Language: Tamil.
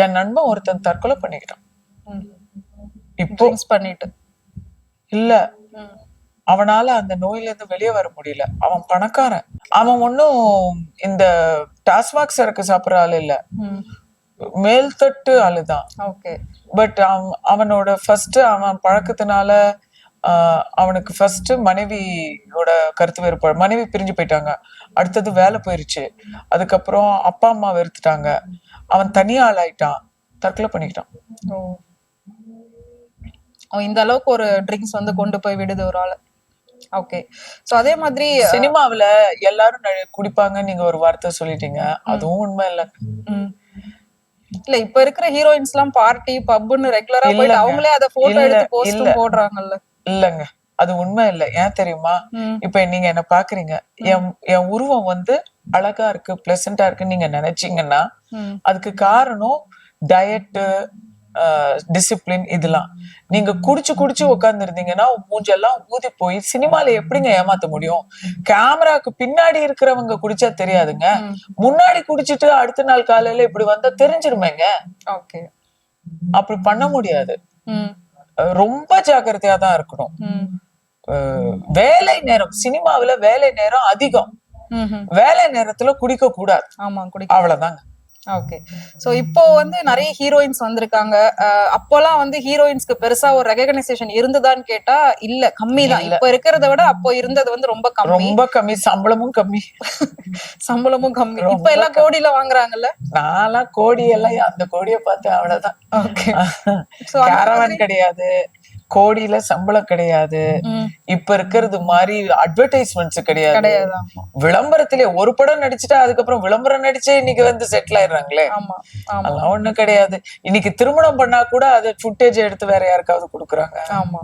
என் நண்பன் ஒருத்தன் தற்கொலை பண்ணிக்கிட்டான். இப்போ ட்ரிங்க்ஸ் பண்ணிட்டு. இல்ல, அவனால அந்த நோயில இருந்து வெளியே வர முடியல. அவன் பணக்காரன். அவன் ஒன்னும் இந்த டாஸ்மாக் சரக்கு சாப்பிடுற ஆள் இல்ல, மேல்தட்டு ஆளுதான். ஓகே. பட் அவனோட ஃபர்ஸ்ட் அவன் பழக்கத்தினால அவனுக்கு ஃபர்ஸ்ட் மனைவியோட கருத்து வேறுபாடு, மனைவி பிரிஞ்சு போயிட்டாங்க. அடுத்தது வேலை போயிருச்சு. அதுக்கப்புறம் அப்பா அம்மா வெறுத்துட்டாங்க. அவன் தனியா ஆளாயிட்டான், தற்கொலை பண்ணிக்கிட்டான். இந்த அளவுக்கு ஒரு ட்ரிங்க்ஸ் வந்து கொண்டு போய் விடுது ஒரு ஆளு. ஓகே. சோ அதே மாதிரி சினிமாவுல எல்லாரும் குடிப்பாங்க, நீங்க ஒரு வார்த்தை சொல்லிட்டீங்க, அதுவும் உண்மை இல்ல. இல்ல, இப்ப இருக்கிற ஹீரோயின்ஸ் எல்லாம் பார்ட்டி பப்னு ரெகுலரா போயிட்டு அவங்களே அத போட்டோ எடுத்து போஸ்டும் போடுறாங்கல்ல. இல்லங்க, அது உண்மை இல்ல. ஏன் தெரியுமா? இப்ப நீங்க என்ன பாக்குறீங்க, என் உருவம் வந்து அழகா இருக்கு, பிளசண்டா இருக்குன்னு நீங்க நினைச்சீங்கன்னா அதுக்கு காரணம் டயட்டு, டிசிப்ளின். இதெல்லாம் நீங்க குடிச்சு குடிச்சு உட்கார்ந்து இருந்தீங்கன்னா மூஞ்செல்லாம் ஊதி போய் சினிமால எப்படிங்க ஏமாத்த முடியும்? கேமராக்கு பின்னாடி இருக்கிறவங்க குடிச்சா தெரியாதுங்க, முன்னாடி குடிச்சிட்டு அடுத்த நாள் காலையில இப்படி வந்தா தெரிஞ்சிருமேங்க. ஓகே. அப்படி பண்ண முடியாது. ரொம்ப ஜாக்கிரதையா தான் இருக்கணும். வேலை நேரம், சினிமாவில வேலை நேரம் அதிகம். வேலை நேரத்துல குடிக்க கூடாது. ஆமா, அவ்வளவுதாங்க. ஓகே. சோ இப்போ வந்து நிறைய ஹீரோயின்ஸ் வந்திருக்காங்க. அப்போலாம் வந்து ஹீரோயின்ஸ்க்கு பெருசா ஒரு ரெகக்னைசேஷன் இருந்ததான்னு கேட்டா இல்ல, கம்மி தான். இப்ப இருக்கிறத விட அப்போ இருந்தது வந்து ரொம்ப கம்மி. சம்பளமும் கம்மி. சம்பளமும் கம்மி. இப்ப எல்லாம் கோடியில வாங்குறாங்கல்ல. நான்லாம் கோடி எல்லாம் அந்த கோடியை பார்த்து அவ்வளவுதான். ஓகே. கேரவன் கிடையாது, கோடியில சம்பளம் கிடையாது. இப்ப இருக்கிறது மாதிரி அட்வர்டைஸ்மெண்ட்ஸ் கிடையாது. விளம்பரத்திலே ஒரு படம் நடிச்சுட்டா அதுக்கப்புறம் விளம்பரம் நடிச்சே இன்னைக்கு வந்து செட்டில் ஆயிடுறாங்களே. அதெல்லாம் ஒண்ணும் கிடையாது. இன்னைக்கு திருமணம் பண்ணா கூட அது ஃபுட்டேஜ் எடுத்து வேற யாருக்காவது கொடுக்குறாங்க. ஆமா.